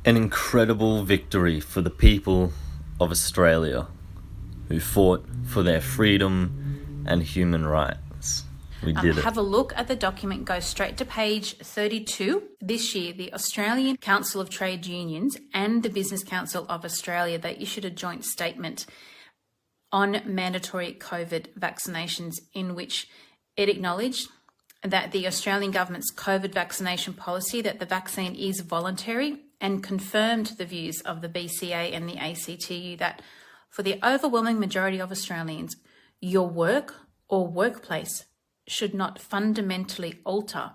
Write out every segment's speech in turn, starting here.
An incredible victory for the people of Australia who fought for their freedom and human rights. We did it. Have a look at the document, go straight to page 32. This year, the Australian Council of Trade Unions and the Business Council of Australia, they issued a joint statement on mandatory COVID vaccinations in which it acknowledged that the Australian government's COVID vaccination policy, that the vaccine is voluntary, and confirmed the views of the BCA and the ACTU that for the overwhelming majority of Australians, your work or workplace should not fundamentally alter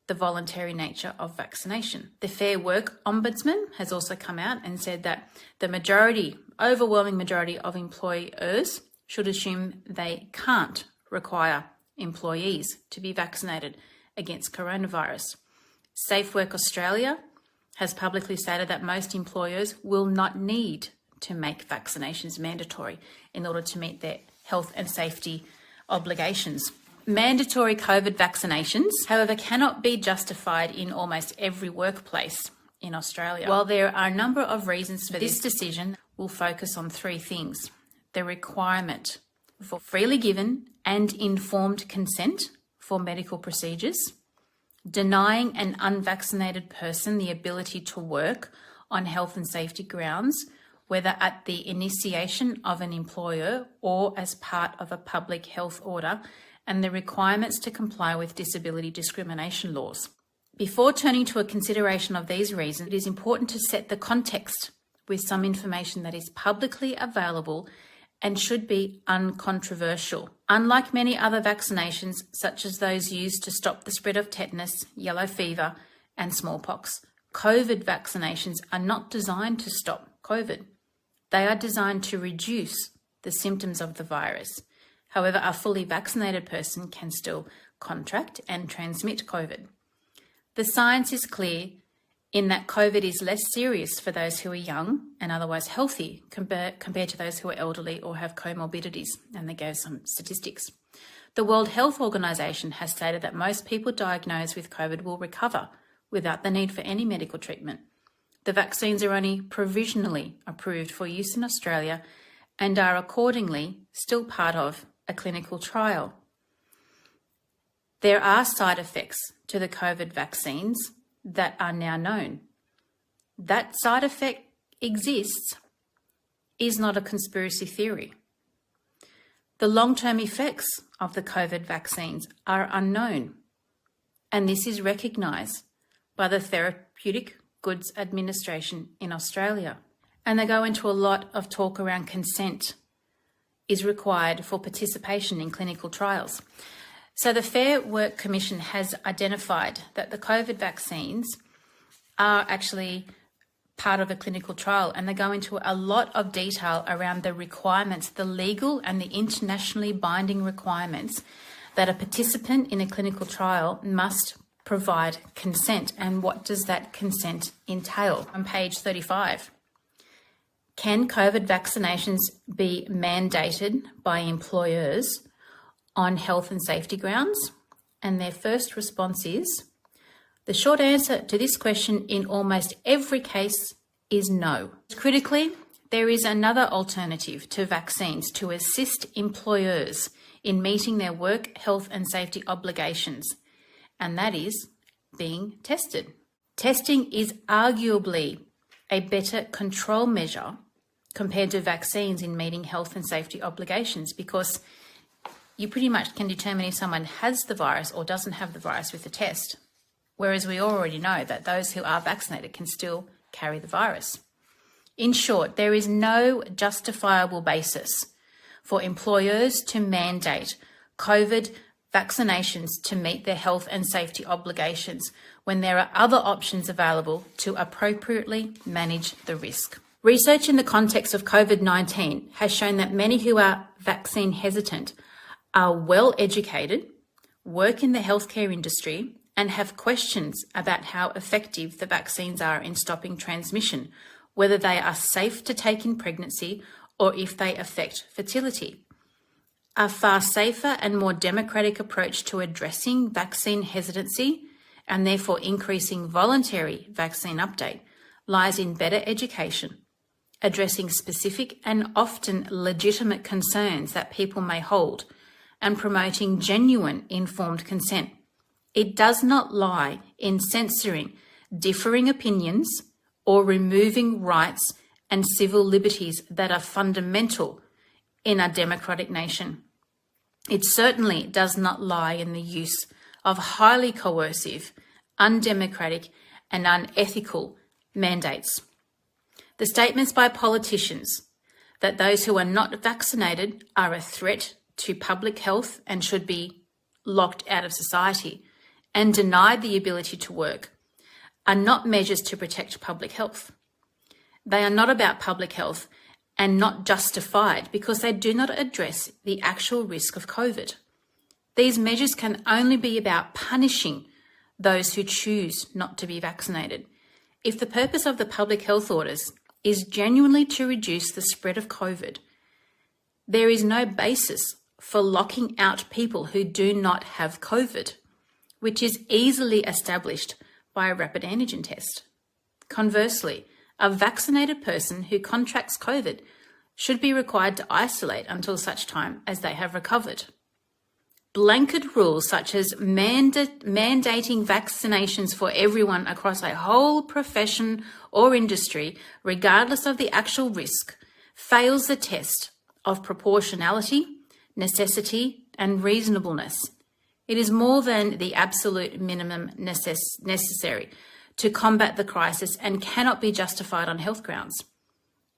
the voluntary nature of vaccination. The Fair Work Ombudsman has also come out and said that the overwhelming majority of employers should assume they can't require employees to be vaccinated against coronavirus. Safe Work Australia has publicly stated that most employers will not need to make vaccinations mandatory in order to meet their health and safety obligations. Mandatory COVID vaccinations, however, cannot be justified in almost every workplace in Australia. While there are a number of reasons for this decision, we'll focus on three things: the requirement for freely given and informed consent for medical procedures, denying an unvaccinated person the ability to work on health and safety grounds, whether at the initiation of an employer or as part of a public health order, and the requirements to comply with disability discrimination laws. Before turning to a consideration of these reasons, it is important to set the context with some information that is publicly available and should be uncontroversial. Unlike many other vaccinations, such as those used to stop the spread of tetanus, yellow fever, and smallpox, COVID vaccinations are not designed to stop COVID. They are designed to reduce the symptoms of the virus. However, a fully vaccinated person can still contract and transmit COVID. The science is clear in that COVID is less serious for those who are young and otherwise healthy compared to those who are elderly or have comorbidities, and they gave some statistics. The World Health Organization has stated that most people diagnosed with COVID will recover without the need for any medical treatment. The vaccines are only provisionally approved for use in Australia and are accordingly still part of a clinical trial. There are side effects to the COVID vaccines that are now known. That side effect exists is not a conspiracy theory. The long-term effects of the COVID vaccines are unknown, and this is recognised by the Therapeutic Goods Administration in Australia. And they go into a lot of talk around consent is required for participation in clinical trials. So the Fair Work Commission has identified that the COVID vaccines are actually part of a clinical trial, and they go into a lot of detail around the requirements, the legal and the internationally binding requirements that a participant in a clinical trial must provide consent. And what does that consent entail? On page 35. Can COVID vaccinations be mandated by employers on health and safety grounds? And their first response is, the short answer to this question in almost every case is no. Critically, there is another alternative to vaccines to assist employers in meeting their work, health and safety obligations, and that is being tested. Testing is arguably a better control measure compared to vaccines in meeting health and safety obligations, because you pretty much can determine if someone has the virus or doesn't have the virus with the test, whereas we already know that those who are vaccinated can still carry the virus. In short, there is no justifiable basis for employers to mandate COVID vaccinations to meet their health and safety obligations when there are other options available to appropriately manage the risk. Research in the context of COVID-19 has shown that many who are vaccine hesitant are well educated, work in the healthcare industry, and have questions about how effective the vaccines are in stopping transmission, whether they are safe to take in pregnancy or if they affect fertility. A far safer and more democratic approach to addressing vaccine hesitancy and therefore increasing voluntary vaccine uptake lies in better education, addressing specific and often legitimate concerns that people may hold, and promoting genuine informed consent. It does not lie in censoring differing opinions or removing rights and civil liberties that are fundamental in a democratic nation. It certainly does not lie in the use of highly coercive, undemocratic, and unethical mandates. The statements by politicians that those who are not vaccinated are a threat to public health and should be locked out of society and denied the ability to work are not measures to protect public health. They are not about public health and not justified because they do not address the actual risk of COVID. These measures can only be about punishing those who choose not to be vaccinated. If the purpose of the public health orders is genuinely to reduce the spread of COVID, there is no basis for locking out people who do not have COVID, which is easily established by a rapid antigen test. Conversely, a vaccinated person who contracts COVID should be required to isolate until such time as they have recovered. Blanket rules such as mandating vaccinations for everyone across a whole profession or industry, regardless of the actual risk, fails the test of proportionality, necessity, and reasonableness. It is more than the absolute minimum necessary to combat the crisis and cannot be justified on health grounds.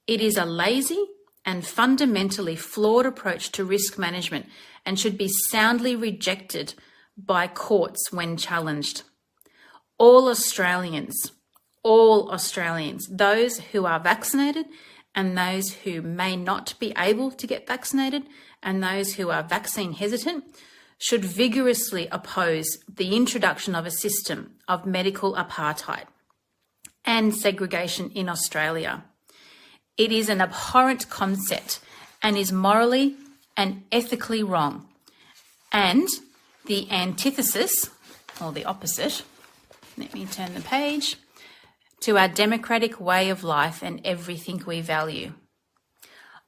It is a lazy and fundamentally flawed approach to risk management and should be soundly rejected by courts when challenged. All Australians, those who are vaccinated and those who may not be able to get vaccinated and those who are vaccine hesitant, should vigorously oppose the introduction of a system of medical apartheid and segregation in Australia. It is an abhorrent concept and is morally and ethically wrong. And the antithesis, or the opposite, let me turn the page, to our democratic way of life and everything we value.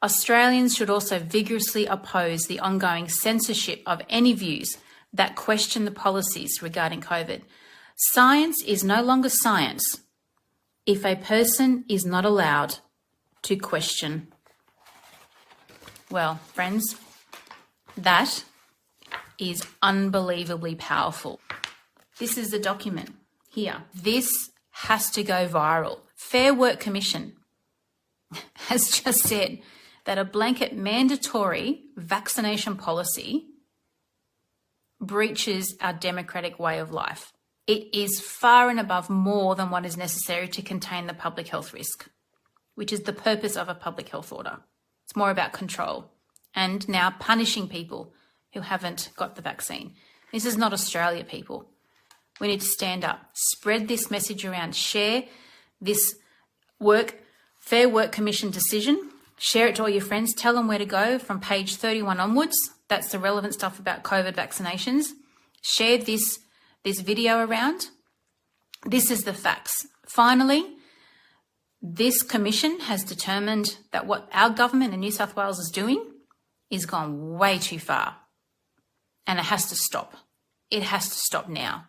Australians should also vigorously oppose the ongoing censorship of any views that question the policies regarding COVID. Science is no longer science if a person is not allowed to question. Well, friends, that is unbelievably powerful. This is the document here. This has to go viral. Fair Work Commission has just said that a blanket mandatory vaccination policy breaches our democratic way of life. It is far and above more than what is necessary to contain the public health risk, which is the purpose of a public health order. It's more about control and now punishing people who haven't got the vaccine. This is not Australia, people. We need to stand up, spread this message around, share this Fair Work Commission decision, share it to all your friends, tell them where to go from page 31 onwards. That's the relevant stuff about COVID vaccinations. Share this video around. This is the facts. Finally, this commission has determined that what our government in New South Wales is doing is gone way too far. And it has to stop. It has to stop now.